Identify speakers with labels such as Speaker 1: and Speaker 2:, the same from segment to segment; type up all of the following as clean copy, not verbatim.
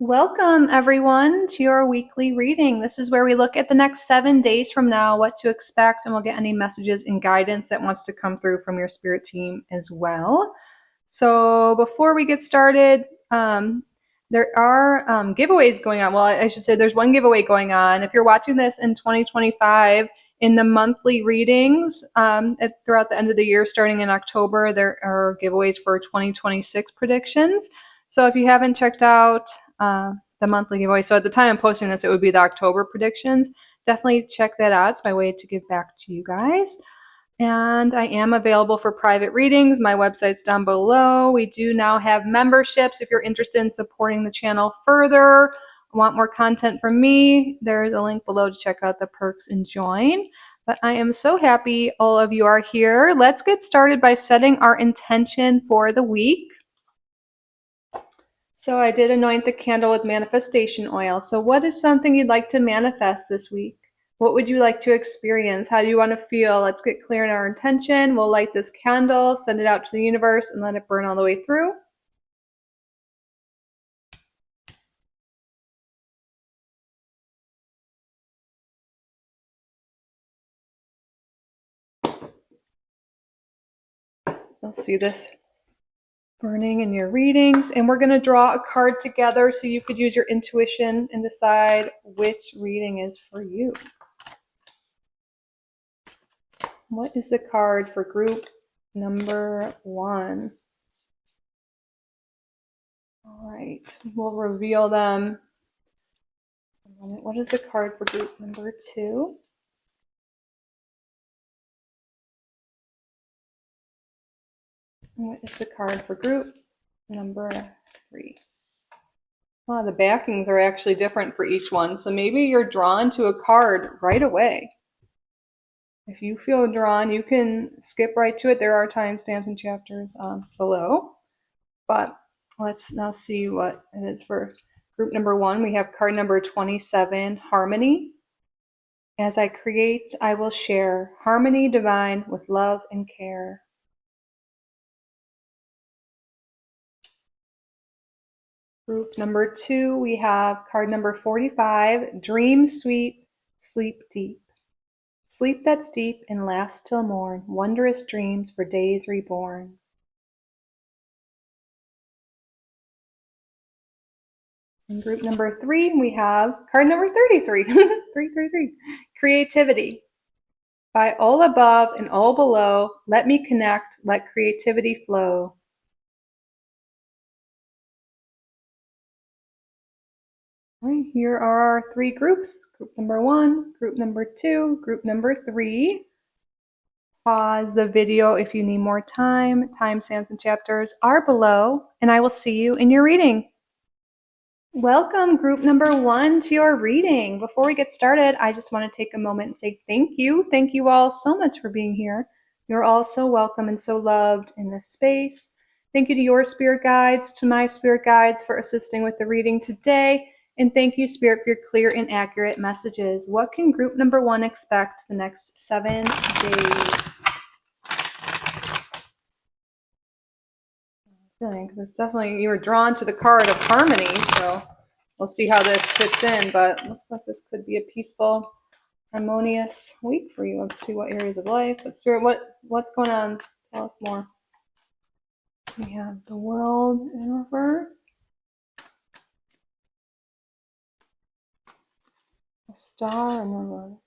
Speaker 1: Welcome, everyone, to your weekly reading. This is where we look at the next 7 days from now, what to expect, and we'll get any messages and guidance that wants to come through from your spirit team as well. So before we get started, there are giveaways going on. Well, I should say there's one giveaway going on. If you're watching this in 2025, in the monthly readings throughout the end of the year, starting in October, there are giveaways for 2026 predictions. So if you haven't checked out the monthly giveaway, so at the time I'm posting this, it would be the October predictions. Definitely check that out. It's my way to give back to you guys. And I am available for private readings. My website's down below. We do now have memberships if you're interested in supporting the channel further. Want more content from me? There's a link below to check out the perks and join. But I am so happy all of you are here. Let's get started by setting our intention for the week. So I did anoint the candle with manifestation oil. So what is something you'd like to manifest this week? What would you like to experience? How do you want to feel? Let's get clear in our intention. We'll light this candle, send it out to the universe, and let it burn all the way through. You'll see this burning in your readings. And we're going to draw a card together so you could use your intuition and decide which reading is for you. What is the card for group number 1? All right, we'll reveal them. What is the card for group number 2? What is the card for group number 3? Oh, the backings are actually different for each one, so maybe you're drawn to a card right away. If you feel drawn, you can skip right to it. There are timestamps and chapters below. But let's now see what it is for group number 1. We have card number 27, Harmony. As I create, I will share harmony divine with love and care. Group number 2, we have card number 45, Dream Sweet, Sleep Deep. Sleep that's deep and lasts till morn, wondrous dreams for days reborn. In group number 3, we have card number 33, 333, Creativity. By all above and all below, let me connect, let creativity flow. All right, here are our 3 groups. Group number 1, group number 2, group number 3. Pause the video if you need more time. Timestamps and chapters are below, and I will see you in your reading. Welcome, group number 1, to your reading. Before we get started, I just want to take a moment and say thank you. Thank you all so much for being here. You're all so welcome and so loved in this space. Thank you to your spirit guides, to my spirit guides for assisting with the reading today. And thank you, Spirit, for your clear and accurate messages. What can group number 1 expect the next 7 days? Because it's definitely, you were drawn to the card of harmony, so we'll see how this fits in, but it looks like this could be a peaceful, harmonious week for you. Let's see what areas of life. But Spirit, what's going on? Tell us more. We have the World in reverse. A Star in reverse.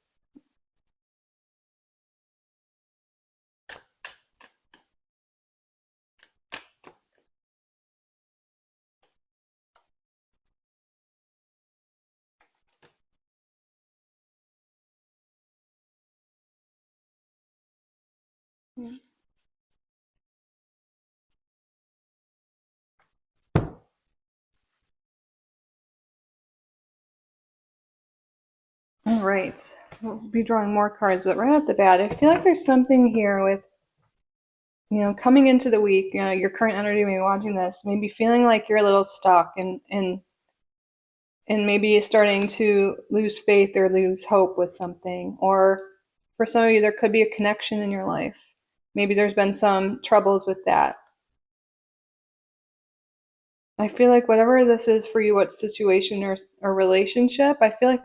Speaker 1: All right, we'll be drawing more cards, but right off the bat, I feel like there's something here with, coming into the week, your current energy, maybe watching this, maybe feeling like you're a little stuck and maybe starting to lose faith or lose hope with something. Or for some of you, there could be a connection in your life. Maybe there's been some troubles with that. I feel like whatever this is for you, what situation or relationship, I feel like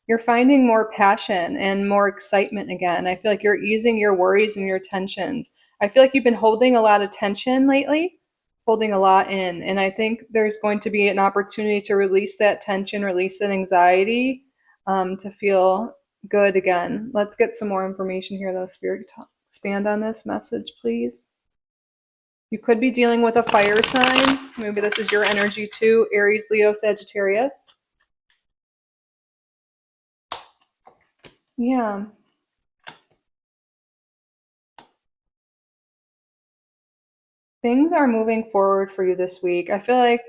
Speaker 1: you're finding more passion and more excitement again. I feel like you're easing your worries and your tensions. I feel like you've been holding a lot of tension lately, holding a lot in, and I think there's going to be an opportunity to release that tension, release that anxiety, to feel good again. Let's get some more information here, though. Spirit, expand on this message, please. You could be dealing with a fire sign. Maybe this is your energy too. Aries, Leo, Sagittarius. Yeah. Things are moving forward for you this week. I feel like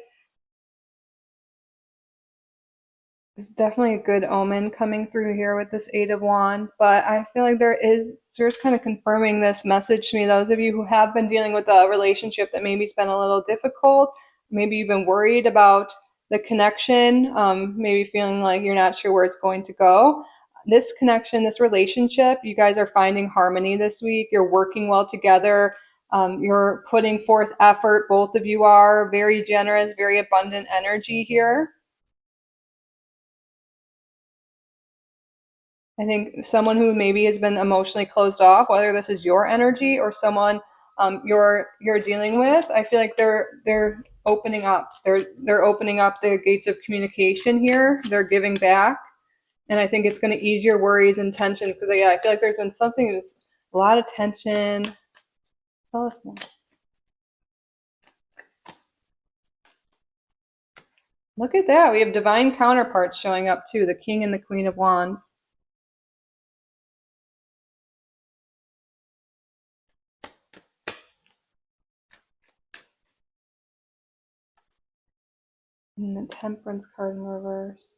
Speaker 1: it's definitely a good omen coming through here with this Eight of Wands, but I feel like there's kind of confirming this message to me. Those of you who have been dealing with a relationship that maybe it's been a little difficult, maybe you've been worried about the connection, maybe feeling like you're not sure where it's going to go. This connection, this relationship, you guys are finding harmony this week. You're working well together. You're putting forth effort. Both of you are very generous, very abundant energy here. I think someone who maybe has been emotionally closed off, whether this is your energy or someone you're dealing with, I feel like they're opening up. They're opening up the gates of communication here. They're giving back, and I think it's going to ease your worries and tensions because yeah, I feel like there's been something that's a lot of tension. Tell us more. Look at that. We have divine counterparts showing up too, the King and the Queen of Wands. And the Temperance card in reverse.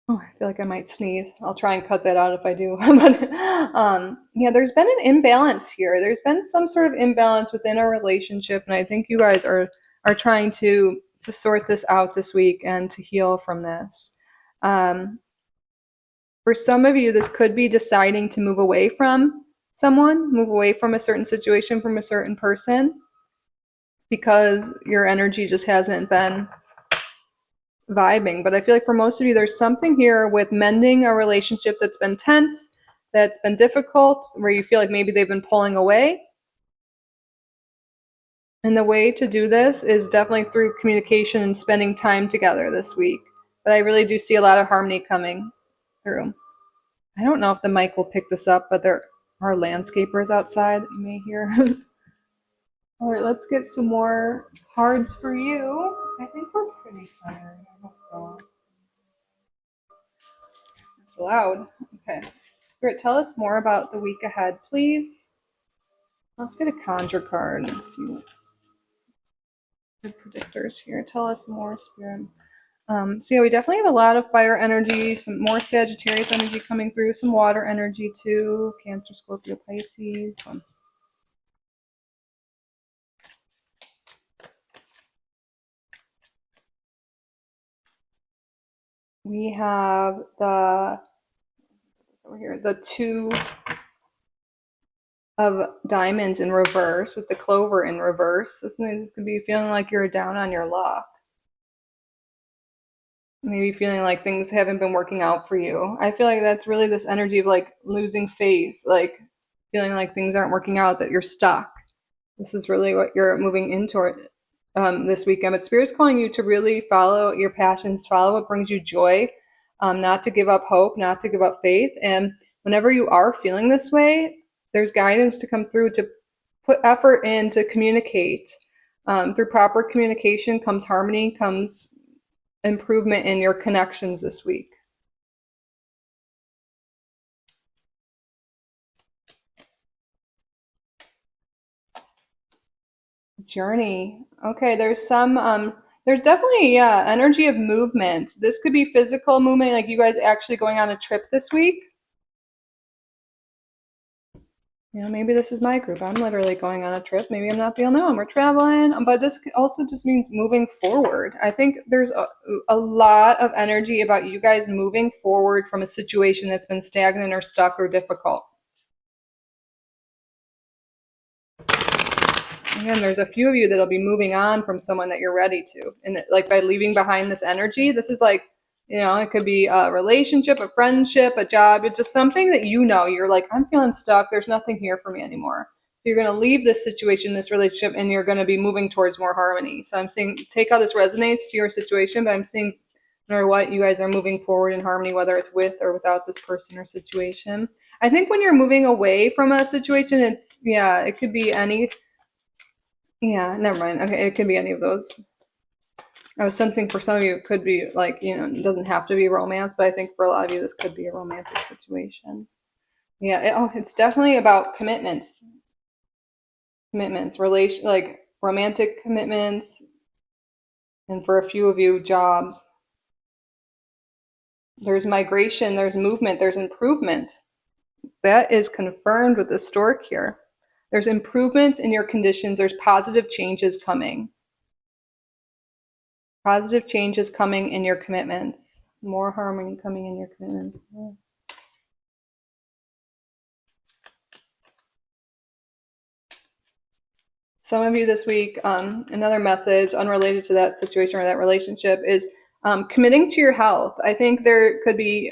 Speaker 1: Oh, I feel like I might sneeze. I'll try and cut that out if I do. But yeah, there's been an imbalance here. There's been some sort of imbalance within our relationship, and I think you guys are trying to sort this out this week and to heal from this. Um, for some of you, this could be deciding to move away from someone, move away from a certain situation, from a certain person, because your energy just hasn't been vibing. But I feel like for most of you, there's something here with mending a relationship that's been tense, that's been difficult, where you feel like maybe they've been pulling away. And the way to do this is definitely through communication and spending time together this week. But I really do see a lot of harmony coming through. I don't know if the mic will pick this up, but there are landscapers outside that you may hear. All right, let's get some more cards for you. I think we're pretty centered. I hope so. It's loud. Okay. Spirit, tell us more about the week ahead, please. Let's get a conjure card and see what good predictors here. Tell us more, Spirit. So yeah, we definitely have a lot of fire energy, some more Sagittarius energy coming through, some water energy too, Cancer, Scorpio, Pisces. We have over here, the Two of Diamonds in reverse with the Clover in reverse. This is gonna be feeling like you're down on your luck. Maybe feeling like things haven't been working out for you. I feel like that's really this energy of like losing faith, like feeling like things aren't working out, that you're stuck. This is really what you're moving into this weekend. But Spirit's calling you to really follow your passions, follow what brings you joy, not to give up hope, not to give up faith. And whenever you are feeling this way, there's guidance to come through to put effort in to communicate. Through proper communication comes harmony, comes improvement in your connections this week. Journey. Okay, there's definitely energy of movement. This could be physical movement, like you guys actually going on a trip this week. Maybe this is my group. I'm literally going on a trip. Maybe I'm not the only one. We're traveling, but this also just means moving forward. I think there's a lot of energy about you guys moving forward from a situation that's been stagnant or stuck or difficult. Again, there's a few of you that'll be moving on from someone that you're ready to. And like by leaving behind this energy, this is like, it could be a relationship, a friendship, a job. It's just something that you're like, I'm feeling stuck. There's nothing here for me anymore. So you're going to leave this situation, this relationship, and you're going to be moving towards more harmony. So I'm saying, take how this resonates to your situation, but I'm saying no matter what, you guys are moving forward in harmony, whether it's with or without this person or situation. I think when you're moving away from a situation, it could be any. Yeah, never mind. Okay, it could be any of those. I was sensing for some of you it could be like, it doesn't have to be romance, but I think for a lot of you this could be a romantic situation. Yeah, it's definitely about commitments. Like romantic commitments, and for a few of you, jobs. There's migration, there's movement, there's improvement. That is confirmed with the stork here. There's improvements in your conditions. There's positive changes coming. Positive changes coming in your commitments. More harmony coming in your commitments. Yeah. Some of you this week, another message unrelated to that situation or that relationship is committing to your health. I think there could be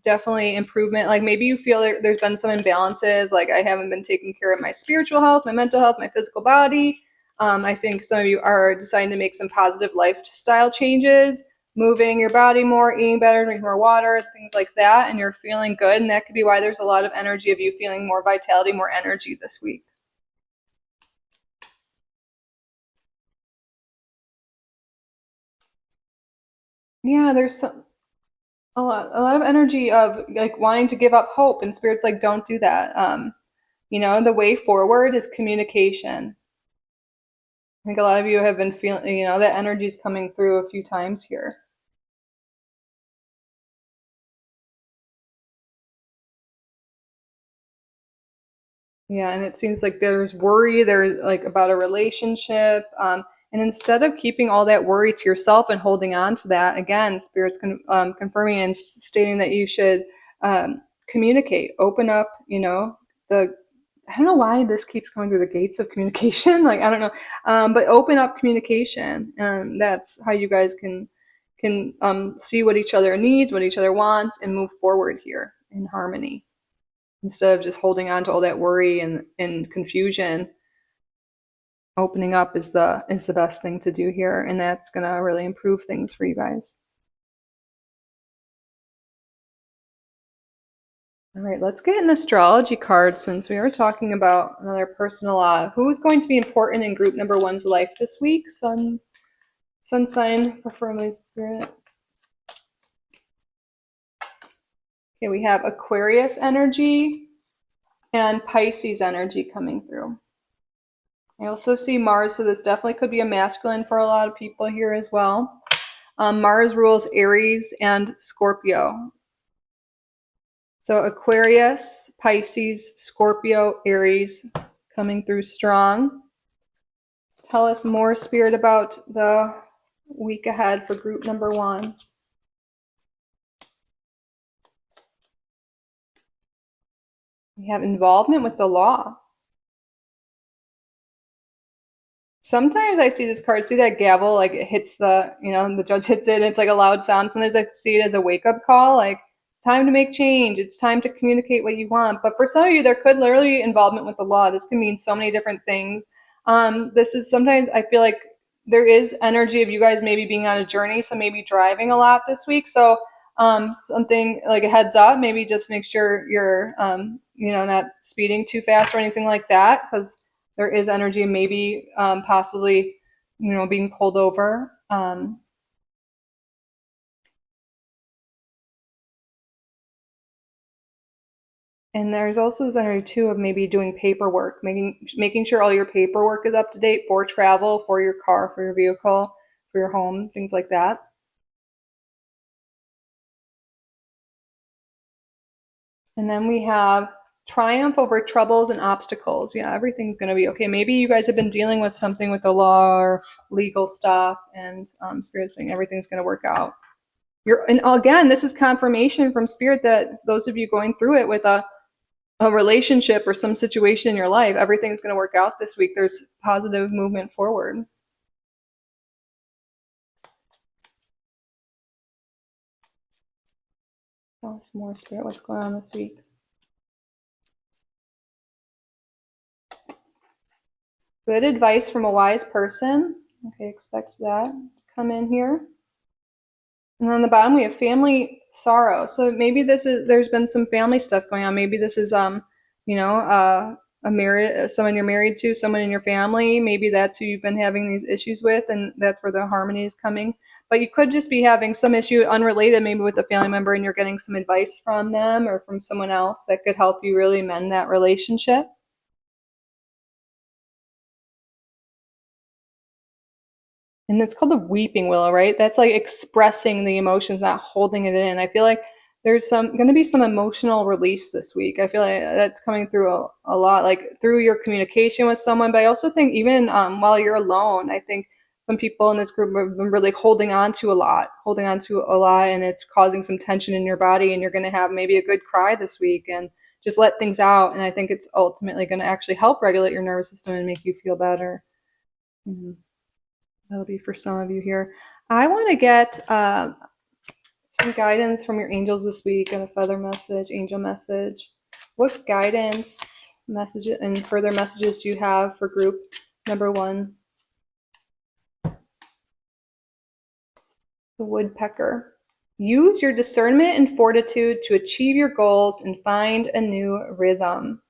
Speaker 1: definitely improvement. Like maybe you feel there's been some imbalances, like I haven't been taking care of my spiritual health, my mental health, my physical body. I think some of you are deciding to make some positive lifestyle changes, moving your body more, eating better, drinking more water, things like that, and you're feeling good. And that could be why there's a lot of energy of you feeling more vitality, more energy this week. Yeah, there's a lot of energy of like wanting to give up hope, and spirit's like, don't do that. The way forward is communication. I think a lot of you have been feeling, that energy is coming through a few times here. Yeah, and it seems like there's worry, there's like about a relationship. And instead of keeping all that worry to yourself and holding on to that, again, Spirit's confirming and stating that you should communicate, open up, I don't know why this keeps going through the gates of communication. Like, I don't know. But open up communication. And that's how you guys can see what each other needs, what each other wants, and move forward here in harmony. Instead of just holding on to all that worry and confusion, opening up is the best thing to do here, and that's going to really improve things for you guys. All right, let's get an astrology card since we are talking about another personal who's going to be important in group number 1's life this week. Sun sign, preferably spirit. Okay, we have Aquarius energy and Pisces energy coming through. I also see Mars, so this definitely could be a masculine for a lot of people here as well. Mars rules Aries and Scorpio. So Aquarius, Pisces, Scorpio, Aries coming through strong. Tell us more, Spirit, about the week ahead for group number 1. We have involvement with the law. Sometimes I see this card, see that gavel, like it hits the judge hits it, and it's like a loud sound. Sometimes I see it as a wake-up call, like it's time to make change. It's time to communicate what you want. But for some of you, there could literally be involvement with the law. This can mean so many different things. This is sometimes I feel like there is energy of you guys maybe being on a journey, so maybe driving a lot this week. So something like a heads up, maybe just make sure you're not speeding too fast or anything like that, because there is energy maybe possibly being pulled over. And there's also this energy too of maybe doing paperwork, making sure all your paperwork is up to date for travel, for your car, for your vehicle, for your home, things like that. And then we have triumph over troubles and obstacles. Yeah, everything's going to be okay. Maybe you guys have been dealing with something with the law or legal stuff, and Spirit's saying everything's going to work out. And again, this is confirmation from Spirit that those of you going through it with a relationship or some situation in your life, everything's going to work out this week. There's positive movement forward. Tell us more, Spirit. What's going on this week? Good advice from a wise person. Okay, expect that to come in here. And on the bottom we have family sorrow. So maybe there's been some family stuff going on. Maybe this is someone you're married to, someone in your family. Maybe that's who you've been having these issues with, and that's where the harmony is coming. But you could just be having some issue unrelated, maybe with a family member, and you're getting some advice from them or from someone else that could help you really mend that relationship. And it's called the weeping willow, right? That's like expressing the emotions, not holding it in. I feel like there's going to be some emotional release this week. I feel like that's coming through a lot, like through your communication with someone. But I also think even while you're alone, I think some people in this group have been really holding on to a lot, and it's causing some tension in your body. And you're going to have maybe a good cry this week and just let things out. And I think it's ultimately going to actually help regulate your nervous system and make you feel better. Mm-hmm. That'll be for some of you here. I want to get some guidance from your angels this week and a feather message, angel message. What guidance, messages, and further messages do you have for group number 1? The woodpecker. Use your discernment and fortitude to achieve your goals and find a new rhythm.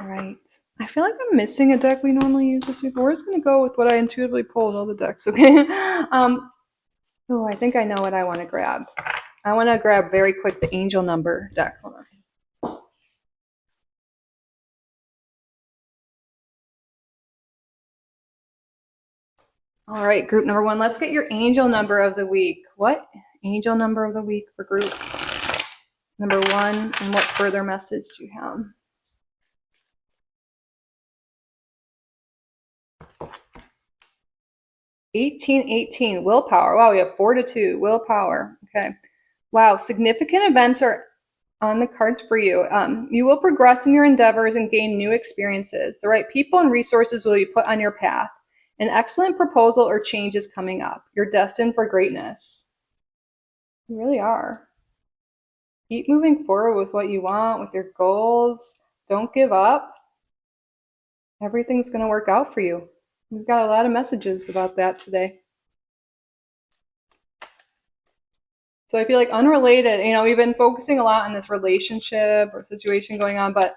Speaker 1: Right. I feel like I'm missing a deck we normally use this week. We're just going to go with what I intuitively pulled, all the decks, okay? Oh, I think I know what I want to grab. I want to grab very quick the angel number deck. Hold on. All right, group number 1. Let's get your angel number of the week. What angel number of the week for group number 1, and what further message do you have? 1818, willpower. Wow, we have fortitude, willpower. Okay. Wow, significant events are on the cards for you. You will progress in your endeavors and gain new experiences. The right people and resources will be put on your path. An excellent proposal or change is coming up. You're destined for greatness. You really are. Keep moving forward with what you want, with your goals. Don't give up. Everything's going to work out for you. We've got a lot of messages about that today. So I feel like unrelated, we've been focusing a lot on this relationship or situation going on, but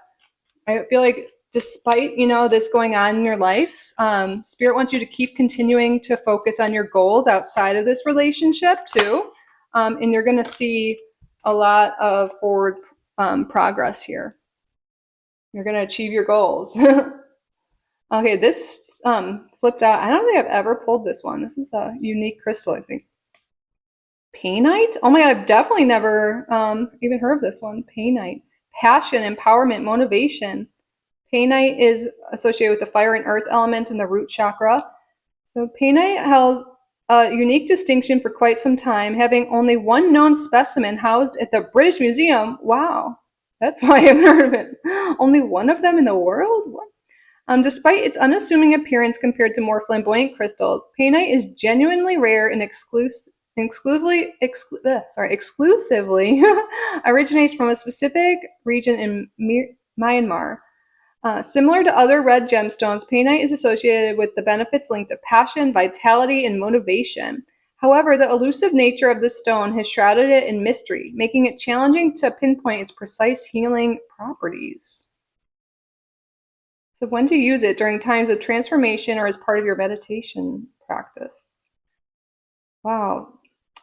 Speaker 1: I feel like despite, this going on in your lives, Spirit wants you to keep continuing to focus on your goals outside of this relationship too. And you're going to see a lot of forward progress here. You're going to achieve your goals. Okay, this flipped out. I don't think I've ever pulled this one. This is a unique crystal, I think. Painite? Oh my God, I've definitely never even heard of this one. Painite. Passion, empowerment, motivation. Painite is associated with the fire and earth element in the root chakra. So painite held a unique distinction for quite some time, having only one known specimen housed at the British Museum. Wow, that's why I haven't heard of it. Only one of them in the world? What? Despite its unassuming appearance compared to more flamboyant crystals, painite is genuinely rare and exclusively originates from a specific region in Myanmar. Similar to other red gemstones, painite is associated with the benefits linked to passion, vitality, and motivation. However, the elusive nature of this stone has shrouded it in mystery, making it challenging to pinpoint its precise healing properties. So when to use it? During times of transformation or as part of your meditation practice? Wow.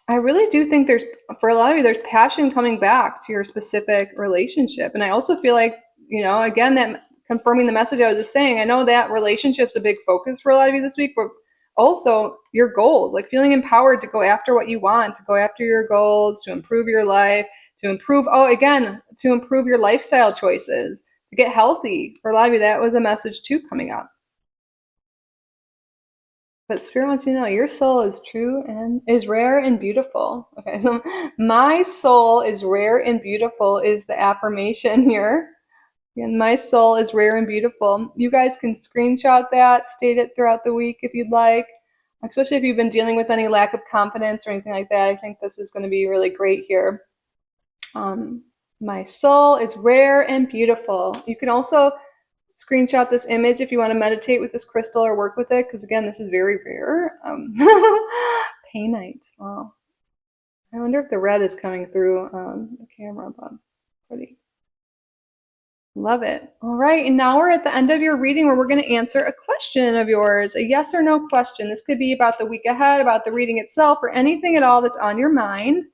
Speaker 1: I really do think for a lot of you, there's passion coming back to your specific relationship. And I also feel like, again, that confirming the message I was just saying, I know that relationship's a big focus for a lot of you this week, but also your goals, like feeling empowered to go after what you want, to go after your goals, to improve your life, to improve your lifestyle choices, to get healthy. For a lot of you, that was a message too coming up. But Spirit wants you to know your soul is true and is rare and beautiful. Okay, so my soul is rare and beautiful is the affirmation here. And my soul is rare and beautiful. You guys can screenshot that, state it throughout the week if you'd like, especially if you've been dealing with any lack of confidence or anything like that. I think this is going to be really great here. My soul is rare and beautiful. You can also screenshot this image if you want to meditate with this crystal or work with it, because again, this is very rare. Painite. Wow. I wonder if the red is coming through the camera, but pretty. Love it. All right, and now we're at the end of your reading where we're going to answer a question of yours, a yes or no question. This could be about the week ahead, about the reading itself, or anything at all that's on your mind.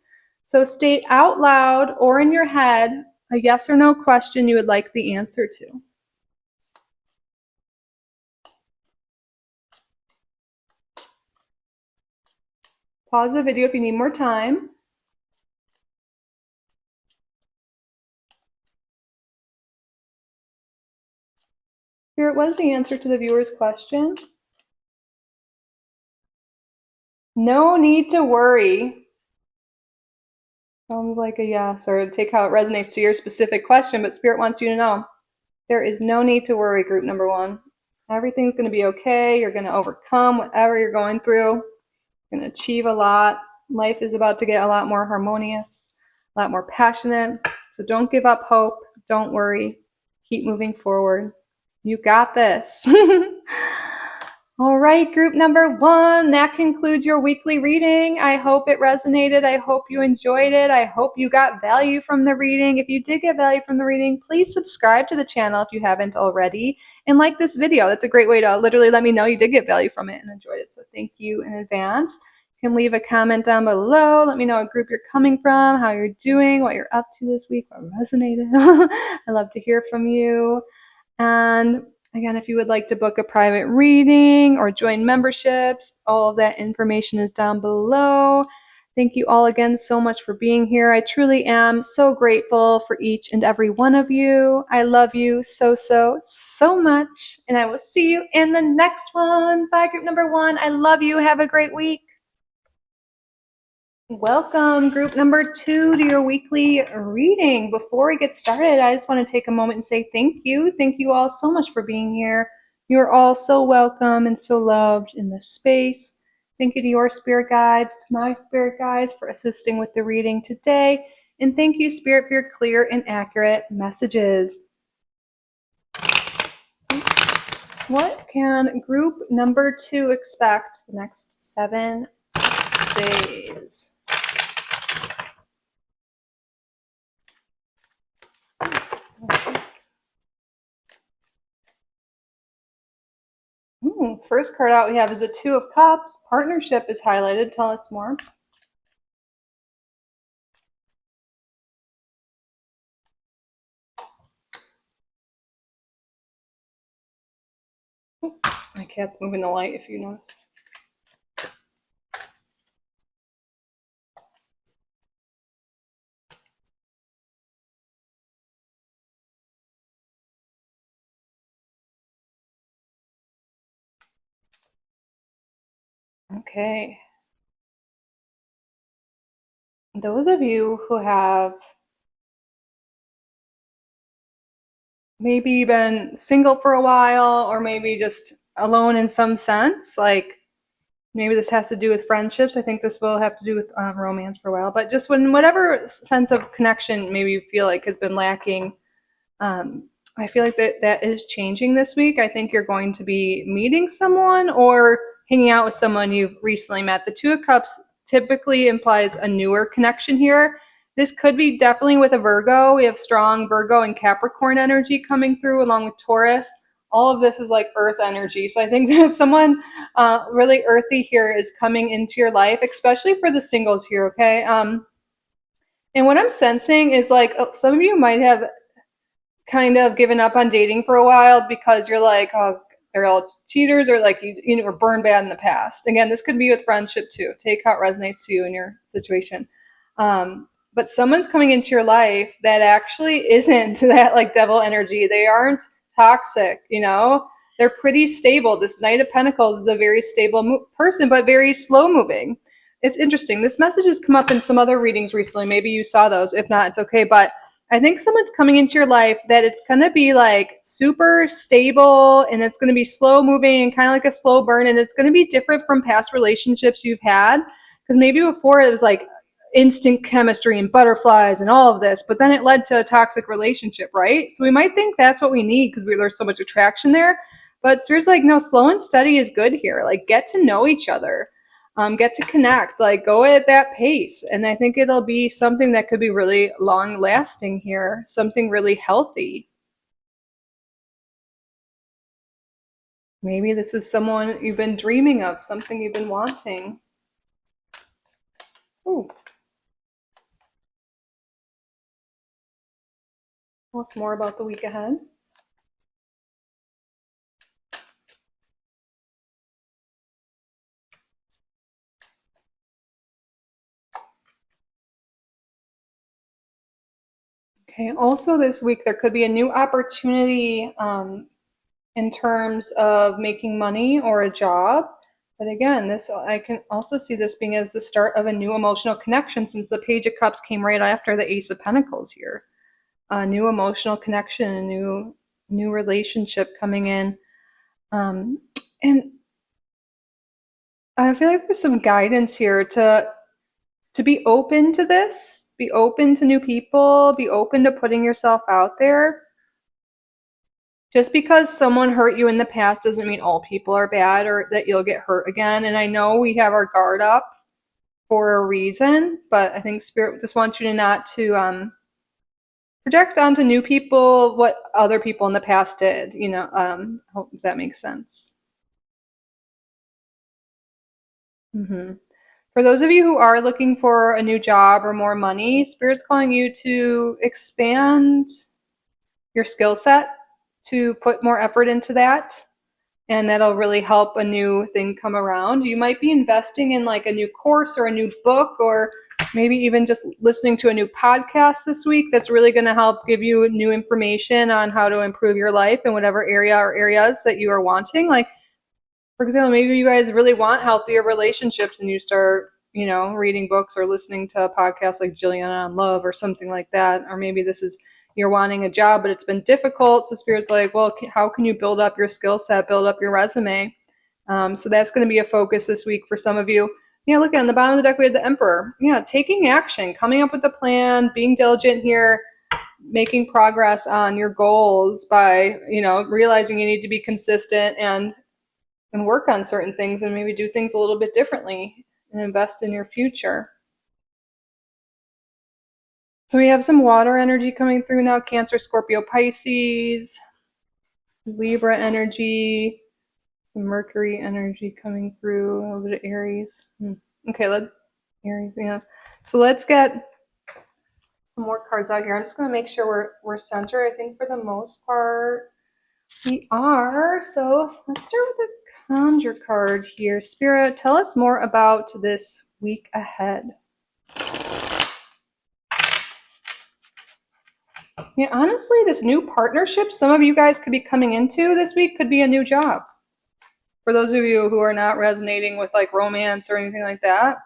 Speaker 1: So state out loud or in your head a yes or no question you would like the answer to. Pause the video if you need more time. Spirit, what is the answer to the viewer's question? No need to worry. Sounds like a yes, or take how it resonates to your specific question, but Spirit wants you to know there is no need to worry, group number one. Everything's going to be okay. You're going to overcome whatever you're going through. You're going to achieve a lot. Life is about to get a lot more harmonious, a lot more passionate. So don't give up hope. Don't worry. Keep moving forward. You got this. All right, group number one, that concludes your weekly reading. I hope it resonated. I hope you enjoyed it. I hope you got value from the reading. If you did get value from the reading, please subscribe to the channel if you haven't already, and like this video. That's a great way to literally let me know you did get value from it and enjoyed it. So thank you in advance. You can leave a comment down below. Let me know what group you're coming from, how you're doing, what you're up to this week, what resonated. I love to hear from you. And again, if you would like to book a private reading or join memberships, all of that information is down below. Thank you all again so much for being here. I truly am so grateful for each and every one of you. I love you so much. And I will see you in the next one. Bye, group number one. I love you. Have a great week. Welcome, group number two, to your weekly reading. Before we get started, I just want to take a moment and say thank you. Thank you all so much for being here. You're all so welcome and so loved in this space. Thank you to your spirit guides, to my spirit guides for assisting with the reading today. And thank you, Spirit, for your clear and accurate messages. What can group number two expect the next 7 days? First card out we have is a 2 of Cups. Partnership is highlighted. Tell us more. My cat's moving the light, if you notice. Okay. Those of you who have maybe been single for a while, or maybe just alone in some sense, like maybe this has to do with friendships. I think this will have to do with romance for a while, but just when whatever sense of connection maybe you feel like has been lacking, I feel like that is changing this week. I think you're going to be meeting someone or hanging out with someone you've recently met. The 2 of Cups typically implies a newer connection here. This could be definitely with a Virgo. We have strong Virgo and Capricorn energy coming through along with Taurus. All of this is like earth energy. So I think that someone really earthy here is coming into your life, especially for the singles here, okay? And what I'm sensing is like some of you might have kind of given up on dating for a while because you're like, oh, they're all cheaters, or like you were burned bad in the past. Again, this could be with friendship too. Take how it resonates to you in your situation. But someone's coming into your life that actually isn't that like devil energy. They aren't toxic, you know? they're pretty stable. This Knight of Pentacles is a very stable person, but very slow moving. It's interesting. This message has come up in some other readings recently. Maybe you saw those. If not, it's okay. But I think someone's coming into your life that it's going to be like super stable, and it's going to be slow moving and kind of like a slow burn. And it's going to be different from past relationships you've had. Because maybe before it was like instant chemistry and butterflies and all of this, but then it led to a toxic relationship, right? So we might think that's what we need because there's so much attraction there. But Spirit's like, no, slow and steady is good here. Like, get to know each other. Get to connect, like go at that pace. And I think it'll be something that could be really long lasting here, something really healthy. Maybe this is someone you've been dreaming of, something you've been wanting. Ooh. Tell us more about the week ahead. Okay, also this week there could be a new opportunity in terms of making money or a job. But again, this I can also see this being as the start of a new emotional connection, since the Page of Cups came right after the Ace of Pentacles here. A new emotional connection, a new relationship coming in. And I feel like there's some guidance here to be open to this, be open to new people, be open to putting yourself out there. Just because someone hurt you in the past doesn't mean all people are bad or that you'll get hurt again. And I know we have our guard up for a reason, but I think Spirit just wants you to not to project onto new people what other people in the past did. Hope that makes sense. For those of you who are looking for a new job or more money, Spirit's calling you to expand your skill set, to put more effort into that, and that'll really help a new thing come around. You might be investing in like a new course or a new book, or maybe even just listening to a new podcast this week that's really going to help give you new information on how to improve your life in whatever area or areas that you are wanting. Like, for example, maybe you guys really want healthier relationships and you start, reading books or listening to a podcast like Jillian on Love or something like that. Or maybe this is you're wanting a job, but it's been difficult. So Spirit's like, well, how can you build up your skill set, build up your resume? So that's going to be a focus this week for some of you. Look on the bottom of the deck, we have the Emperor. Taking action, coming up with a plan, being diligent here, making progress on your goals by, realizing you need to be consistent and work on certain things and maybe do things a little bit differently and invest in your future. So we have some water energy coming through now. Cancer, Scorpio, Pisces, Libra energy, some Mercury energy coming through, a little bit of Aries. Okay, Aries, yeah. So let's get some more cards out here. I'm just going to make sure we're centered. I think for the most part we are. So let's start with the Conjure card here. Spirit, tell us more about this week ahead. Yeah, honestly, this new partnership some of you guys could be coming into this week could be a new job. For those of you who are not resonating with like romance or anything like that,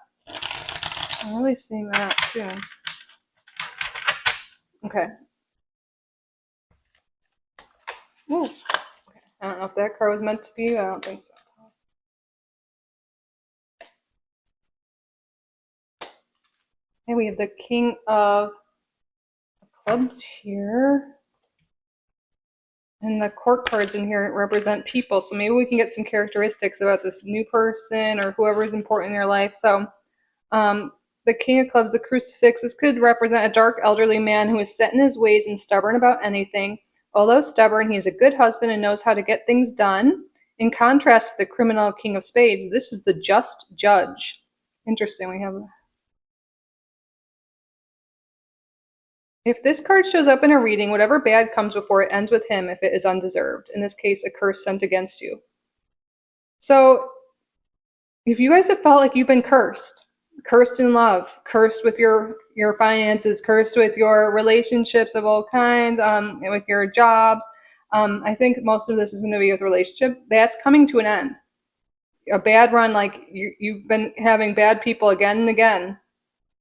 Speaker 1: I'm really seeing that too. Okay. Ooh. Okay. I don't know if that card was meant to be. I don't think so. Okay, we have the King of Clubs here. And the court cards in here represent people. So maybe we can get some characteristics about this new person or whoever is important in your life. So the King of Clubs, the Crucifix, this could represent a dark elderly man who is set in his ways and stubborn about anything. Although stubborn, he is a good husband and knows how to get things done. In contrast to the criminal King of Spades, this is the just judge. Interesting. We have... If this card shows up in a reading, whatever bad comes before it ends with him if it is undeserved. In this case, a curse sent against you. So if you guys have felt like you've been cursed in love, cursed with your finances, cursed with your relationships of all kinds, with your jobs, I think most of this is going to be with relationship. That's coming to an end. A bad run, like you've been having bad people again and again.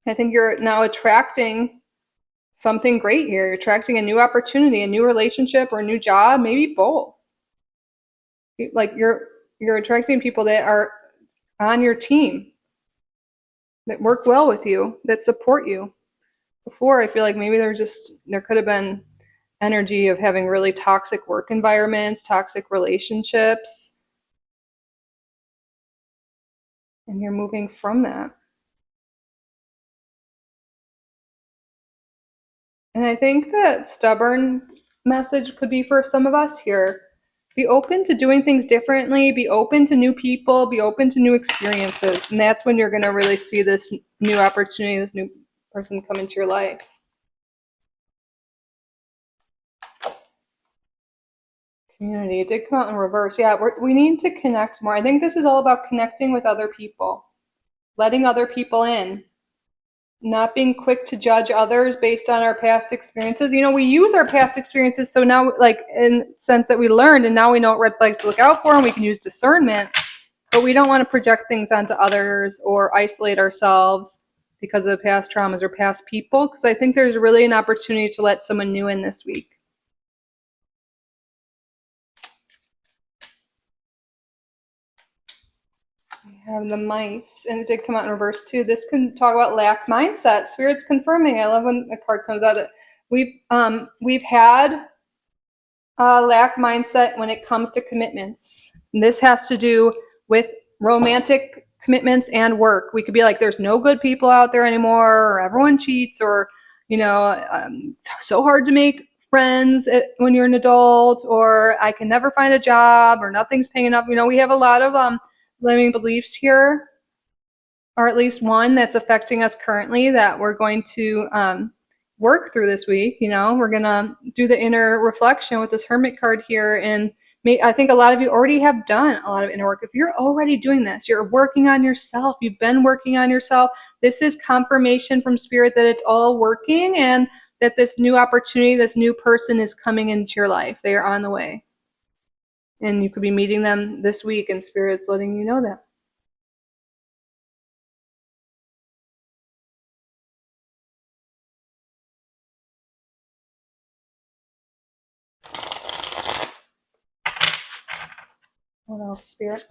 Speaker 1: I think you're now attracting something great here. You're attracting a new opportunity, a new relationship, or a new job, maybe both. Like you're attracting people that are on your team, that work well with you, that support you. Before, I feel like maybe there could have been energy of having really toxic work environments, toxic relationships, and you're moving from that. And I think that stubborn message could be for some of us here. Be open to doing things differently, be open to new people, be open to new experiences. And that's when you're going to really see this new opportunity, this new person come into your life. Community. It did come out in reverse. Yeah, we need to connect more. I think this is all about connecting with other people, letting other people in, not being quick to judge others based on our past experiences. We use our past experiences so now, like, in sense that we learned and now we know what red flags to look out for and we can use discernment, but we don't want to project things onto others or isolate ourselves because of the past traumas or past people, because I think there's really an opportunity to let someone new in this week. We have the mice, and it did come out in reverse too. This can talk about lack mindset. Spirit's confirming. I love when a card comes out that we've had a lack mindset when it comes to commitments. And this has to do with romantic commitments and work. We could be like, there's no good people out there anymore, or everyone cheats, or so hard to make friends when you're an adult, or I can never find a job, or nothing's paying enough. We have a lot of limiting beliefs here, or at least one that's affecting us currently that we're going to work through this week. We're going to do the inner reflection with this Hermit card here. And I think a lot of you already have done a lot of inner work. If you're already doing this, you're working on yourself, you've been working on yourself, this is confirmation from Spirit that it's all working and that this new opportunity, this new person is coming into your life. They are on the way. And you could be meeting them this week, and Spirit's letting you know that. What else, Spirit?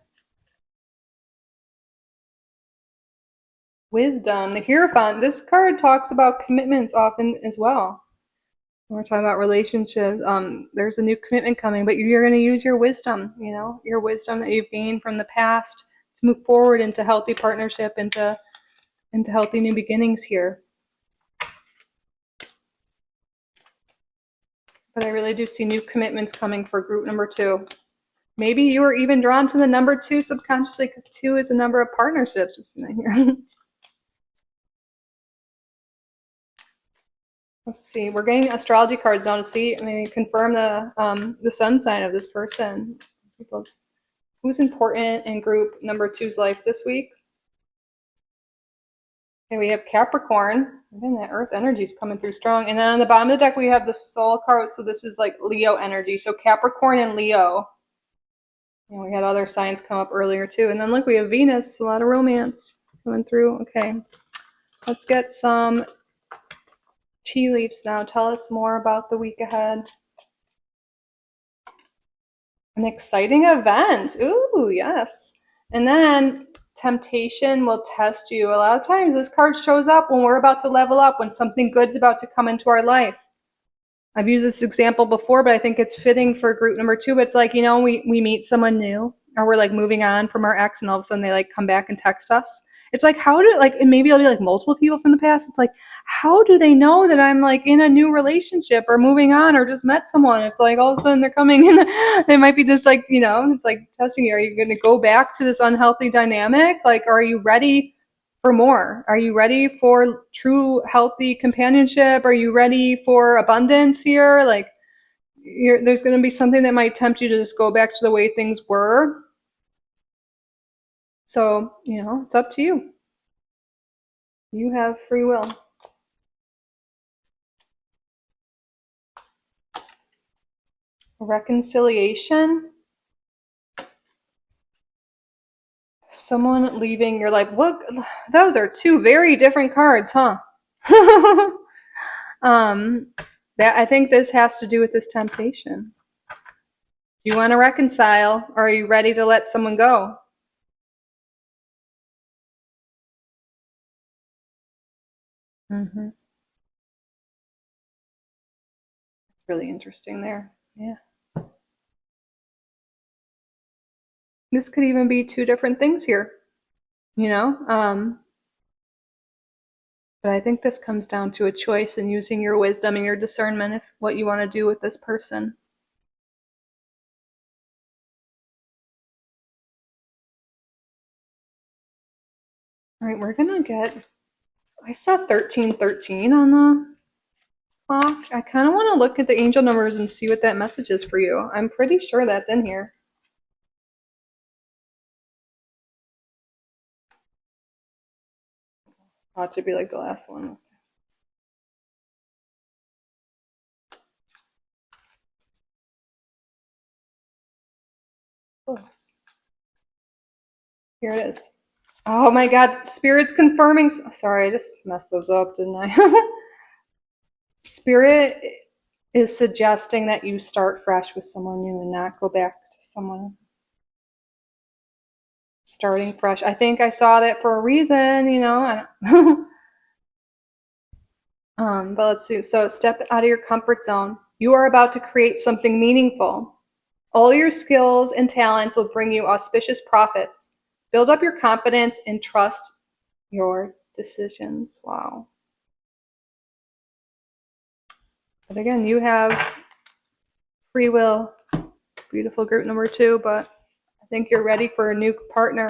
Speaker 1: Wisdom. The Hierophant. This card talks about commitments often as well. When we're talking about relationships, there's a new commitment coming, but you're going to use your wisdom, your wisdom that you've gained from the past to move forward into healthy partnership, into healthy new beginnings here. But I really do see new commitments coming for group number 2. Maybe you were even drawn to the number 2 subconsciously because 2 is a number of partnerships. I've seen that here. Let's see. We're getting astrology cards now to see, maybe confirm the sun sign of this person. Who's important in group number 2's life this week? Okay, we have Capricorn. Again, that Earth energy is coming through strong. And then on the bottom of the deck, we have the Soul card. So this is like Leo energy. So Capricorn and Leo. And we had other signs come up earlier too. And then look, we have Venus. A lot of romance coming through. Okay, let's get some tea leaves now. Tell us more about the week ahead. An exciting event. Ooh, yes. And then temptation will test you. A lot of times this card shows up when we're about to level up, when something good's about to come into our life. I've used this example before, but I think it's fitting for group number 2. But it's like, we meet someone new, or we're like moving on from our ex, and all of a sudden they like come back and text us. It's like, and maybe it'll be like multiple people from the past. It's like, how do they know that I'm like in a new relationship or moving on or just met someone? It's like all of a sudden they're coming and they might be just like, it's like testing you. Are you going to go back to this unhealthy dynamic? Like, are you ready for more? Are you ready for true healthy companionship? Are you ready for abundance here? Like, there's going to be something that might tempt you to just go back to the way things were. So, it's up to you. You have free will. reconciliation. Someone leaving your life. What? Those are two very different cards, huh? That I think this has to do with this temptation. Do you want to reconcile, or are you ready to let someone go? Mm-hmm. It's really interesting there. Yeah. This could even be two different things here, you know? But I think this comes down to a choice and using your wisdom and your discernment if what you want to do with this person. All right, we're gonna get, I saw 1313 on the clock. I kind of want to look at the angel numbers and see what that message is for you. I'm pretty sure that's in here. Oh, it should be like the last one. Let's see. Close. Here it is. Oh my God, Spirit's confirming. Sorry, I just messed those up, didn't I? Spirit is suggesting that you start fresh with someone new and not go back to someone starting fresh. I think I saw that for a reason, you know. I don't but let's see. So step out of your comfort zone. You are about to create something meaningful. All your skills and talents will bring you auspicious profits. Build up your confidence and trust your decisions. Wow. But again, you have free will. Beautiful group number 2, but I think you're ready for a new partner,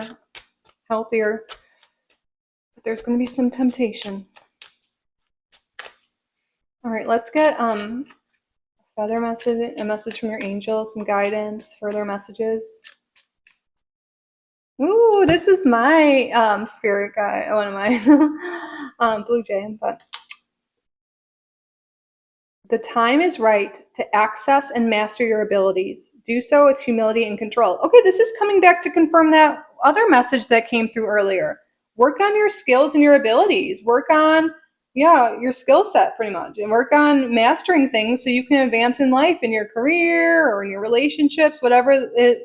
Speaker 1: healthier. But there's going to be some temptation. All right, let's get a feather message, a message from your angels, some guidance, further messages. Ooh, this is my spirit guide, one of my blue jay, but the time is right to access and master your abilities. Do so with humility and control. Okay, this is coming back to confirm that other message that came through earlier. Work on your skills and your abilities. Work on, your skill set pretty much. And work on mastering things so you can advance in life, in your career or in your relationships, whatever it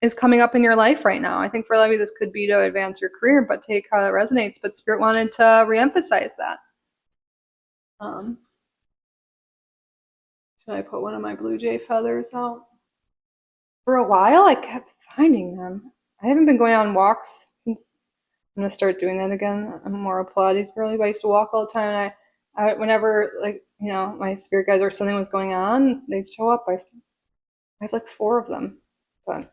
Speaker 1: is coming up in your life right now. I think for a lot of you, this could be to advance your career, but take how that resonates. But Spirit wanted to reemphasize that. Should I put one of my blue jay feathers out? For a while, I kept finding them. I haven't been going on walks since. I'm gonna start doing that again. I'm more a Pilates girly, but I used to walk all the time. And I whenever my spirit guides or something was going on, they'd show up. I have like 4 of them, but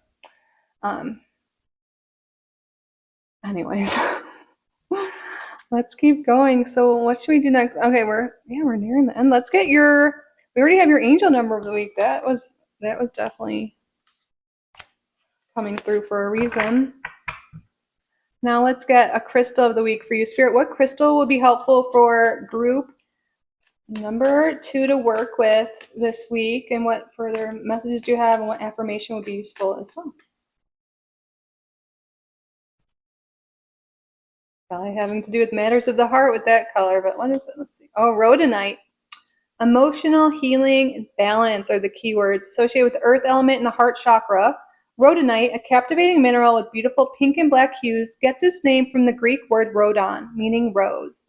Speaker 1: anyways, let's keep going. So what should we do next? Okay, we're nearing the end. Let's get your. We already have your angel number of the week. That was definitely coming through for a reason. Now let's get a crystal of the week for you, Spirit. What crystal will be helpful for group number 2 to work with this week, and what further messages do you have, and what affirmation would be useful as well? Probably having to do with matters of the heart with that color, but what is it? Let's see. Oh, rhodonite. Emotional healing and balance are the keywords associated with the earth element and the heart chakra. Rhodonite, a captivating mineral with beautiful pink and black hues, gets its name from the Greek word rhodon, meaning rose.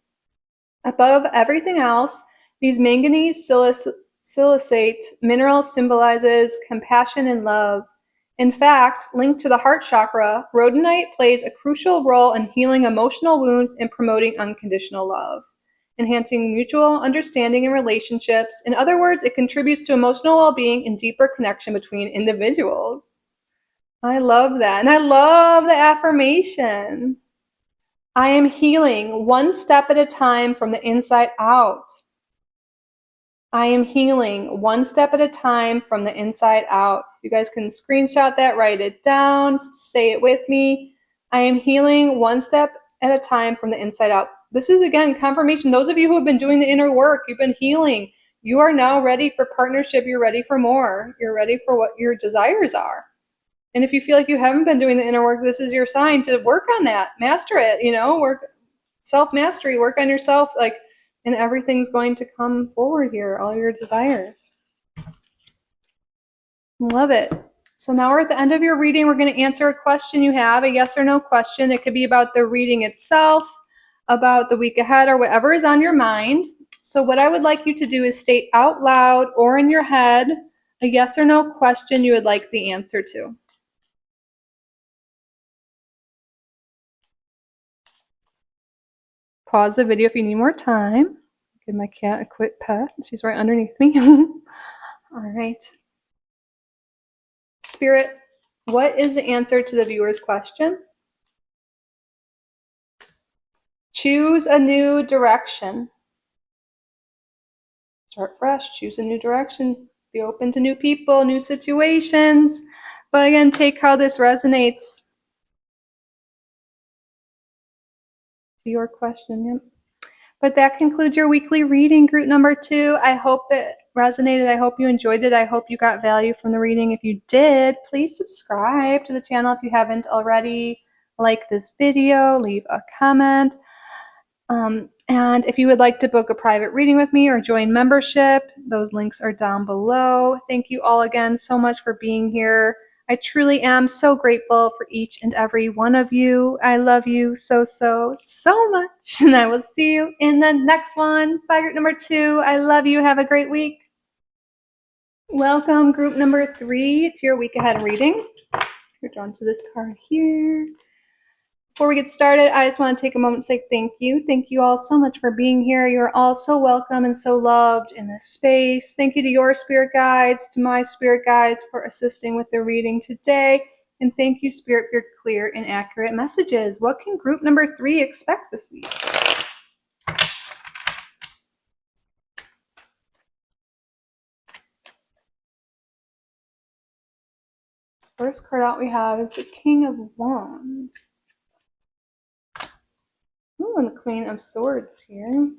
Speaker 1: Above everything else, these manganese silicate mineral symbolizes compassion and love. In fact, linked to the heart chakra, rhodonite plays a crucial role in healing emotional wounds and promoting unconditional love, enhancing mutual understanding in relationships. In other words, it contributes to emotional well-being and deeper connection between individuals. I love that. And I love the affirmation. I am healing one step at a time from the inside out. I am healing one step at a time from the inside out. So you guys can screenshot that, write it down, say it with me. I am healing one step at a time from the inside out. This is, again, confirmation. Those of you who have been doing the inner work, you've been healing. You are now ready for partnership. You're ready for more. You're ready for what your desires are. And if you feel like you haven't been doing the inner work, this is your sign to work on that, master it, work self-mastery, work on yourself, and everything's going to come forward here, all your desires. Love it. So now we're at the end of your reading. We're going to answer a question you have, a yes or no question. It could be about the reading itself, about the week ahead, or whatever is on your mind. So what I would like you to do is state out loud or in your head a yes or no question you would like the answer to. Pause the video if you need more time. Give my cat a quick pet. She's right underneath me. All right. Spirit, what is the answer to the viewer's question? Choose a new direction. Start fresh, choose a new direction, be open to new people, new situations. But again, take how this resonates to your question. Yep. But that concludes your weekly reading, group number 2. I hope it resonated. I hope you enjoyed it. I hope you got value from the reading. If you did, please subscribe to the channel if you haven't already. Like this video, leave a comment. And if you would like to book a private reading with me or join membership, those links are down below. Thank you all again so much for being here. I truly am so grateful for each and every one of you. I love you so, so, so much. And I will see you in the next one. Bye, group number 2. I love you. Have a great week. Welcome, group number 3, to your week ahead reading. You're drawn to this card here. Before we get started, I just want to take a moment to say thank you. Thank you all so much for being here. You're all so welcome and so loved in this space. Thank you to your spirit guides, to my spirit guides for assisting with the reading today. And thank you, Spirit, for your clear and accurate messages. What can group number 3 expect this week? First card out we have is the King of Wands. Ooh, and the Queen of Swords here.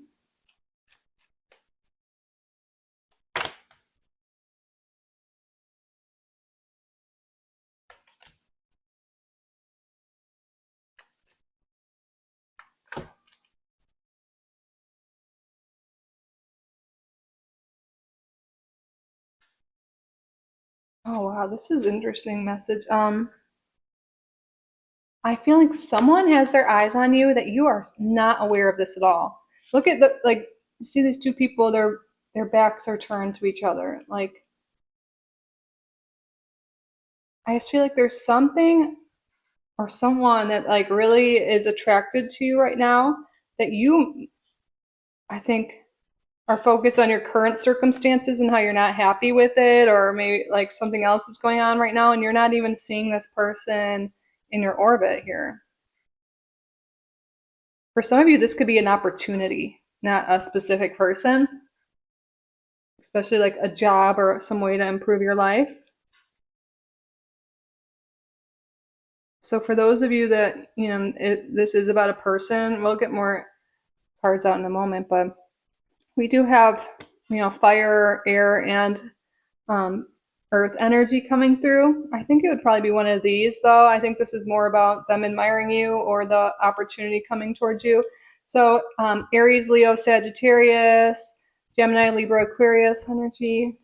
Speaker 1: Oh wow, this is an interesting message. I feel like someone has their eyes on you that you are not aware of this at all. Look at you see these two people, their backs are turned to each other. I just feel like there's something or someone that really is attracted to you right now that you, I think, are focused on your current circumstances and how you're not happy with it, or maybe something else is going on right now and you're not even seeing this person in your orbit here. For some of you, this could be an opportunity, not a specific person, especially like a job or some way to improve your life. So for those of you that, this is about a person, we'll get more cards out in a moment, but we do have, fire, air, and earth energy coming through. I think it would probably be one of these, though. I think this is more about them admiring you or the opportunity coming towards you. So Aries, Leo, Sagittarius, Gemini, Libra, Aquarius energy.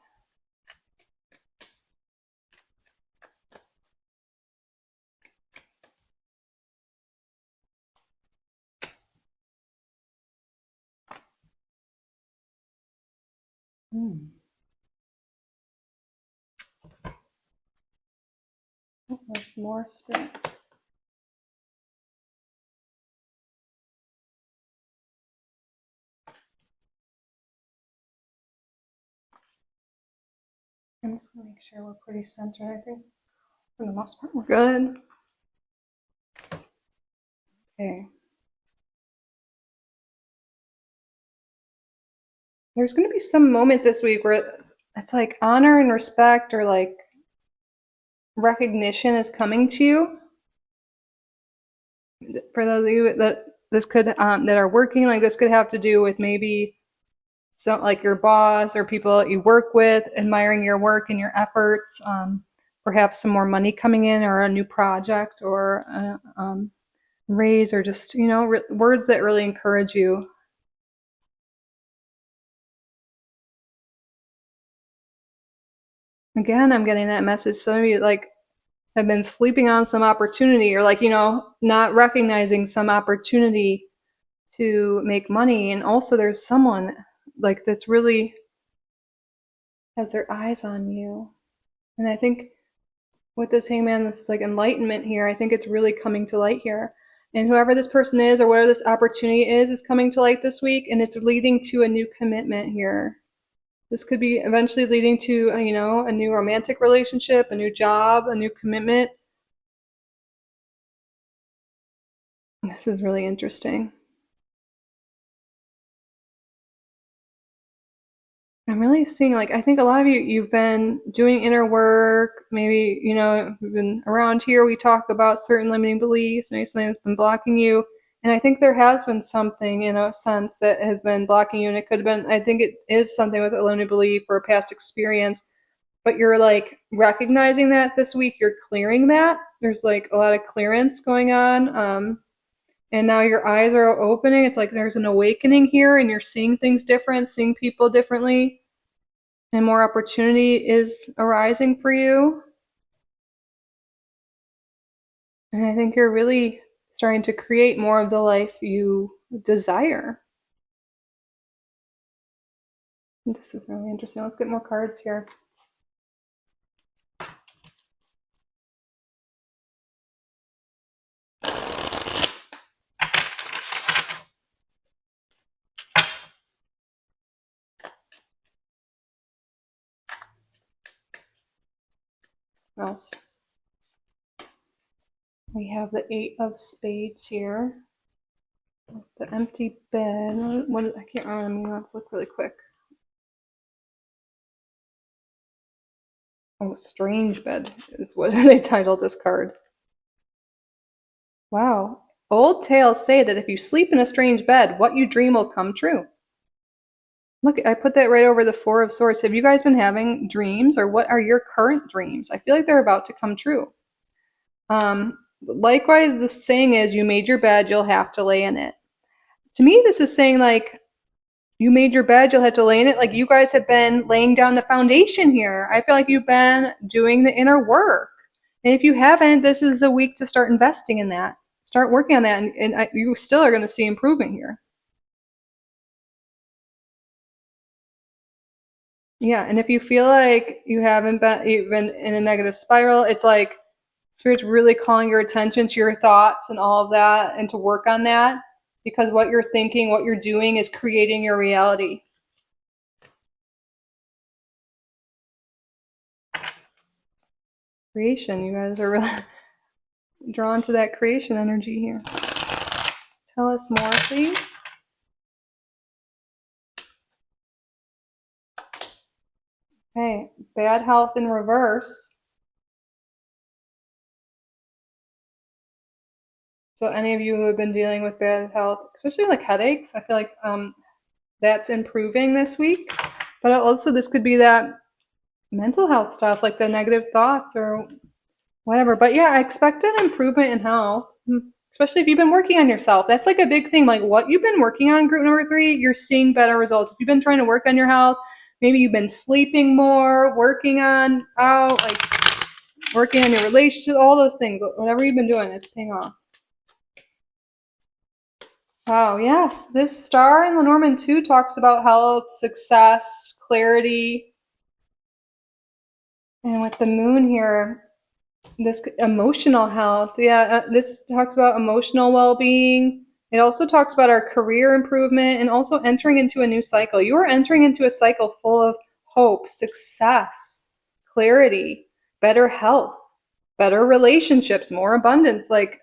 Speaker 1: Oh, there's more spirit. I'm just gonna make sure we're pretty centered. I think for the most part we're good. Okay. There's gonna be some moment this week where it's like honor and respect or like recognition is coming to you. For those of you that this could that are working, this could have to do with maybe so like your boss or people that you work with admiring your work and your efforts, perhaps some more money coming in or a new project or a raise or just, words that really encourage you. Again, I'm getting that message. Some of you like have been sleeping on some opportunity or like, not recognizing some opportunity to make money. And also there's someone like that's really has their eyes on you. And I think with this hangman, this like enlightenment here, I think it's really coming to light here. And whoever this person is or whatever this opportunity is coming to light this week, and it's leading to a new commitment here. This could be eventually leading to, a new romantic relationship, a new job, a new commitment. This is really interesting. I'm really seeing, like, I think a lot of you've been doing inner work. Maybe, we've been around here. We talk about certain limiting beliefs, maybe something that's been blocking you. And I think there has been something, in a sense, that has been blocking you. And it could have been, I think it is something with a limiting belief or a past experience. But you're like recognizing that this week, you're clearing that. There's like a lot of clearance going on. And now your eyes are opening. It's like there's an awakening here, and you're seeing things different, seeing people differently, and more opportunity is arising for you. And I think you're really starting to create more of the life you desire. This is really interesting. Let's get more cards here. What else? We have the 8 of Spades here. The empty bed. I can't remember. Let's look really quick. Oh, Strange Bed is what they titled this card. Wow. Old tales say that if you sleep in a strange bed, what you dream will come true. Look, I put that right over the 4 of Swords. Have you guys been having dreams, or what are your current dreams? I feel like they're about to come true. Likewise, the saying is, you made your bed, you'll have to lay in it. To me, this is saying like, you made your bed, you'll have to lay in it. Like you guys have been laying down the foundation here. I feel like you've been doing the inner work. And if you haven't, this is the week to start investing in that. Start working on that, and you still are going to see improvement here. Yeah, and if you feel like you've been in a negative spiral, it's like Spirit's really calling your attention to your thoughts and all of that, and to work on that, because what you're thinking, what you're doing is creating your reality. Creation, you guys are really drawn to that creation energy here. Tell us more, please. Okay, bad health in reverse. So any of you who have been dealing with bad health, especially like headaches, I feel like that's improving this week. But also this could be that mental health stuff, like the negative thoughts or whatever. But yeah, I expect an improvement in health, especially if you've been working on yourself. That's like a big thing. Like what you've been working on, group number 3, you're seeing better results. If you've been trying to work on your health, maybe you've been sleeping more, working on working on your relationship, all those things, whatever you've been doing, it's paying off. Wow, yes. This star in Lenormand too talks about health, success, clarity. And with the moon here, this emotional health. Yeah, this talks about emotional well-being. It also talks about our career improvement and also entering into a new cycle. You are entering into a cycle full of hope, success, clarity, better health, better relationships, more abundance. Like,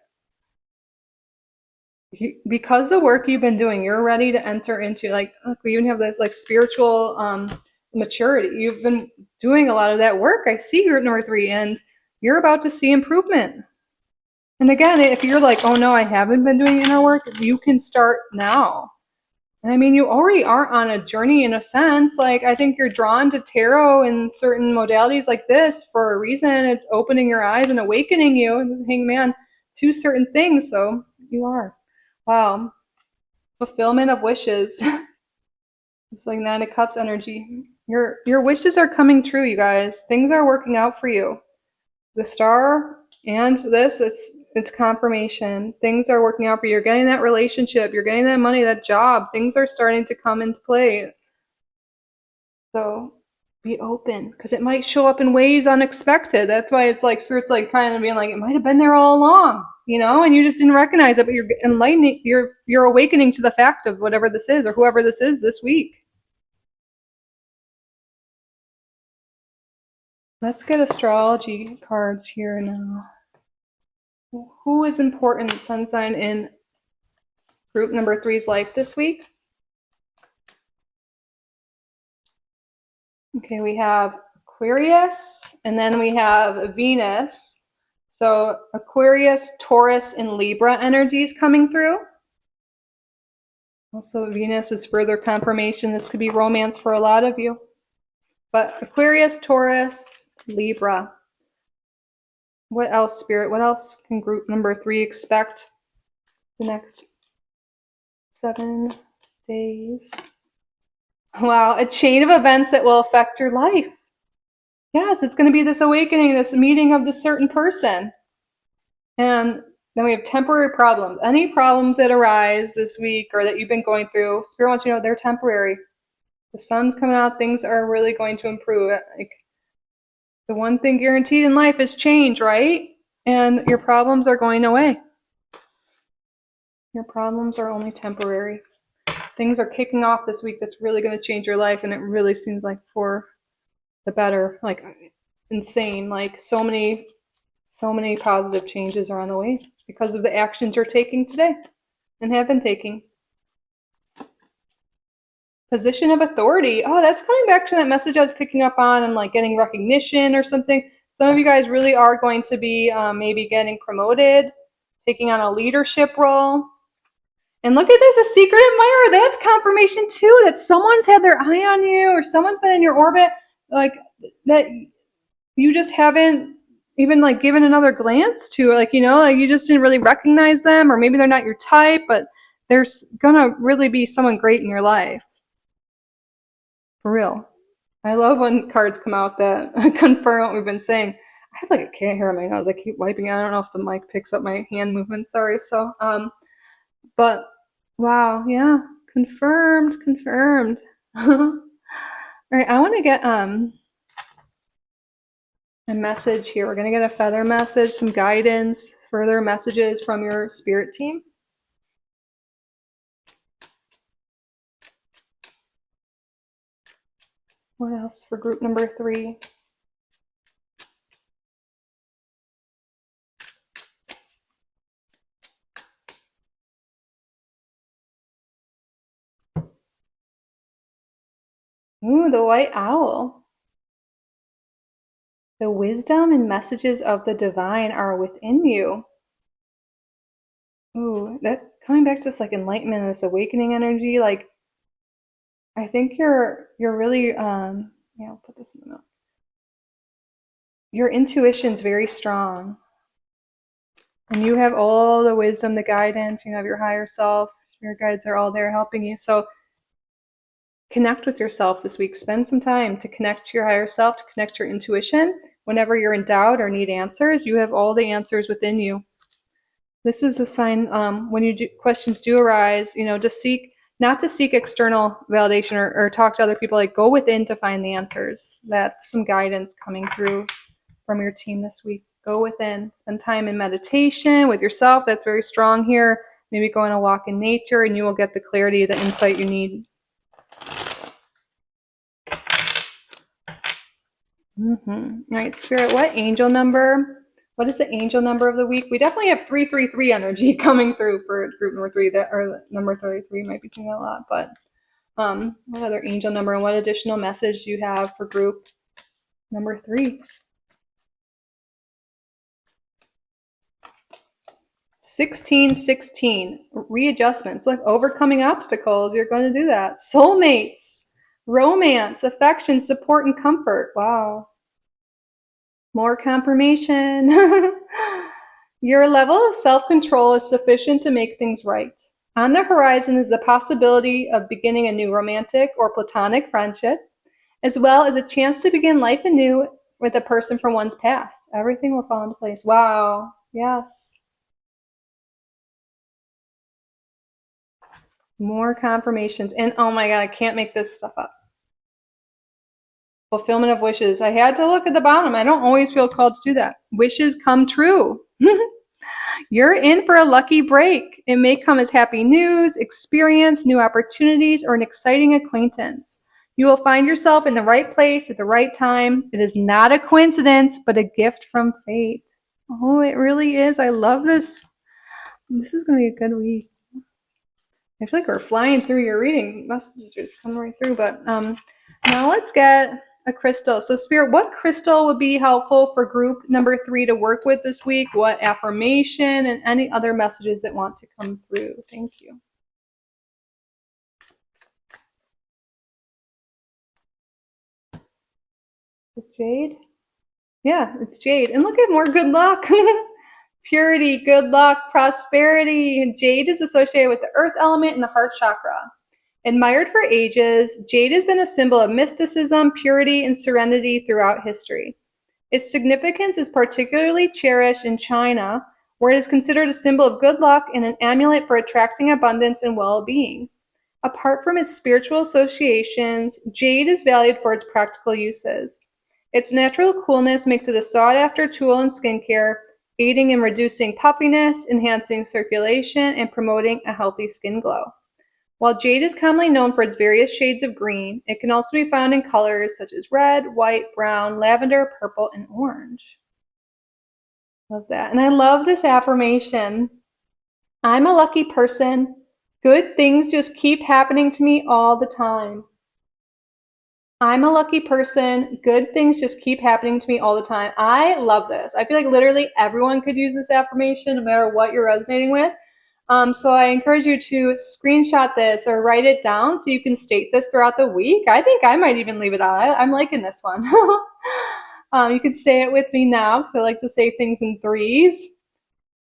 Speaker 1: because the work you've been doing, you're ready to enter into, like, look, we even have this like spiritual maturity. You've been doing a lot of that work. I see you're at number 3, and you're about to see improvement. And again, if you're like, oh no, I haven't been doing inner work, you can start now. And I mean, you already are on a journey in a sense. Like, I think you're drawn to tarot and certain modalities like this for a reason. It's opening your eyes and awakening you, and hangman, to certain things. So you are. Wow. Fulfillment of wishes. It's like Nine of Cups energy. Your wishes are coming true, you guys. Things are working out for you. The star and this, it's confirmation. Things are working out for you. You're getting that relationship. You're getting that money, that job. Things are starting to come into play. So be open, because it might show up in ways unexpected. That's why it's like Spirit's like kind of being like, it might have been there all along, and you just didn't recognize it, but you're enlightening, you're awakening to the fact of whatever this is or whoever this is this week. Let's get astrology cards here now. Who is important sun sign in group number 3's life this week? Okay, we have Aquarius, and then we have Venus. So Aquarius, Taurus, and Libra energies coming through. Also, Venus is further confirmation. This could be romance for a lot of you. But Aquarius, Taurus, Libra. What else, Spirit? What else can group number 3 expect the next 7 days? Wow, a chain of events that will affect your life. Yes, it's going to be this awakening, this meeting of this certain person. And then we have temporary problems. Any problems that arise this week or that you've been going through, Spirit wants you to know they're temporary. The sun's coming out, things are really going to improve. Like, the one thing guaranteed in life is change, right? And your problems are going away. Your problems are only temporary. Things are kicking off this week that's really going to change your life, and it really seems like for the better. Like, insane. Like, so many positive changes are on the way because of the actions you're taking today and have been taking. Position of authority. Oh, that's coming back to that message I was picking up on. I'm like getting recognition or something. Some of you guys really are going to be maybe getting promoted, taking on a leadership role. And look at this, a secret admirer. That's confirmation too, that someone's had their eye on you or someone's been in your orbit, like that you just haven't even like given another glance to, like you just didn't really recognize them, or maybe they're not your type, but there's gonna really be someone great in your life. For real. I love when cards come out that confirm what we've been saying. I have like a cat hair on my nose. I keep wiping it. I don't know if the mic picks up my hand movement. Sorry if so. But wow, yeah, confirmed. All right, I want to get a message here. We're gonna get a feather message, some guidance, further messages from your spirit team. What else for group number 3? Ooh, the white owl. The wisdom and messages of the divine are within you. Ooh, that's coming back to this like enlightenment and this awakening energy. Like, I think you're really yeah, I'll put this in the note. Your intuition's very strong. And you have all the wisdom, the guidance, you have your higher self, spirit guides are all there helping you. So connect with yourself this week. Spend some time to connect to your higher self, to connect to your intuition. Whenever you're in doubt or need answers, you have all the answers within you. This is the sign when questions do arise, not to seek external validation or talk to other people, like go within to find the answers. That's some guidance coming through from your team this week. Go within, spend time in meditation with yourself. That's very strong here. Maybe go on a walk in nature and you will get the clarity, the insight you need. All right, Spirit, what is the angel number of the week? We definitely have 333 energy coming through for group number 3, or number 33 might be saying a lot, but what other angel number and what additional message do you have for group number 3? 1616, readjustments. Look, overcoming obstacles. You're going to do that. Soulmates, romance, affection, support, and comfort. Wow. More confirmation. Your level of self-control is sufficient to make things right. On the horizon is the possibility of beginning a new romantic or platonic friendship, as well as a chance to begin life anew with a person from one's past. Everything will fall into place. Wow. Yes. More confirmations. And oh my God, I can't make this stuff up. Fulfillment of wishes. I had to look at the bottom. I don't always feel called to do that. Wishes come true. You're in for a lucky break. It may come as happy news, experience, new opportunities, or an exciting acquaintance. You will find yourself in the right place at the right time. It is not a coincidence, but a gift from fate. Oh, it really is. I love this. This is going to be a good week. I feel like we're flying through your reading. Messages just come right through. But now let's get a crystal. So Spirit, what crystal would be helpful for group number 3 to work with this week? What affirmation and any other messages that want to come through? Thank you. Jade? Yeah, it's Jade. And look at more good luck. Purity, good luck, prosperity. And Jade is associated with the earth element and the heart chakra. Admired for ages, jade has been a symbol of mysticism, purity, and serenity throughout history. Its significance is particularly cherished in China, where it is considered a symbol of good luck and an amulet for attracting abundance and well-being. Apart from its spiritual associations, jade is valued for its practical uses. Its natural coolness makes it a sought-after tool in skincare, aiding in reducing puffiness, enhancing circulation, and promoting a healthy skin glow. While jade is commonly known for its various shades of green, it can also be found in colors such as red, white, brown, lavender, purple, and orange. Love that. And I love this affirmation. I'm a lucky person. Good things just keep happening to me all the time. I'm a lucky person. Good things just keep happening to me all the time. I love this. I feel like literally everyone could use this affirmation no matter what you're resonating with. So I encourage you to screenshot this or write it down so you can state this throughout the week. I think I might even leave it out. I'm liking this one. You can say it with me now because I like to say things in threes.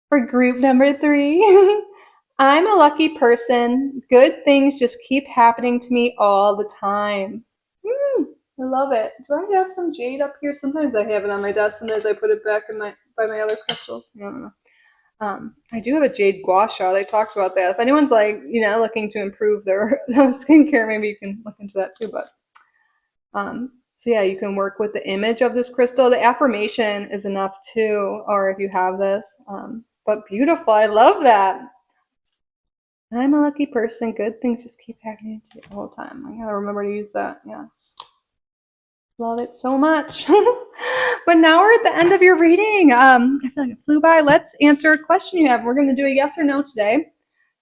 Speaker 1: For group number 3, I'm a lucky person. Good things just keep happening to me all the time. I love it. Do I have some jade up here? Sometimes I have it on my desk, sometimes I put it back in by my other crystals. I don't know. I do have a jade gua sha. I talked about that. If anyone's like, looking to improve their skincare, maybe you can look into that too. But so yeah, you can work with the image of this crystal. The affirmation is enough too, or if you have this. But beautiful. I love that. I'm a lucky person. Good things just keep happening to me all the time. I gotta remember to use that. Yes. Love it so much. But now we're at the end of your reading. I feel like it flew by. Let's answer a question you have. We're going to do a yes or no today.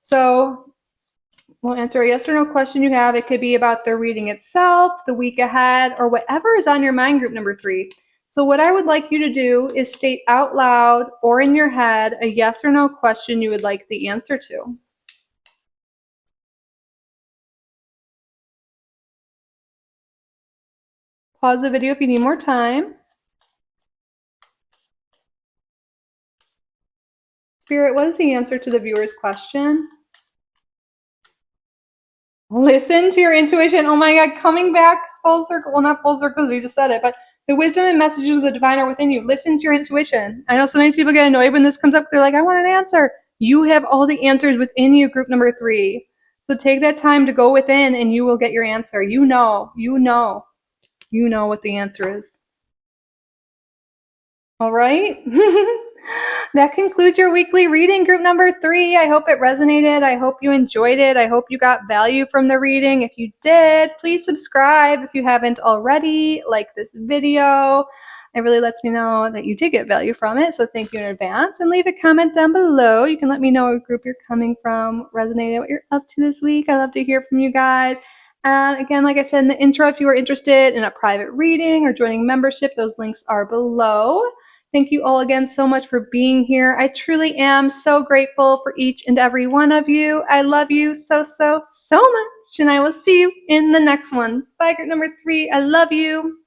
Speaker 1: So we'll answer a yes or no question you have. It could be about the reading itself, the week ahead, or whatever is on your mind, group number 3. So what I would like you to do is state out loud or in your head a yes or no question you would like the answer to. Pause the video if you need more time. Spirit, what is the answer to the viewer's question? Listen to your intuition. Oh my God, coming back full circle. Well, not full circle because we just said it, but the wisdom and messages of the divine are within you. Listen to your intuition. I know sometimes people get annoyed when this comes up. They're like, I want an answer. You have all the answers within you, group number 3. So take that time to go within and you will get your answer. You know what the answer is. All right. That concludes your weekly reading, group number 3. I hope it resonated. I hope you enjoyed it. I hope you got value from the reading. If you did, please subscribe if you haven't already. Like this video. It really lets me know that you did get value from it. So thank you in advance. And leave a comment down below. You can let me know what group you're coming from, resonated, what you're up to this week. I love to hear from you guys. And again, like I said in the intro, if you are interested in a private reading or joining membership, those links are below. Thank you all again so much for being here. I truly am so grateful for each and every one of you. I love you so, so, so much. And I will see you in the next one. Bye, group number 3. I love you.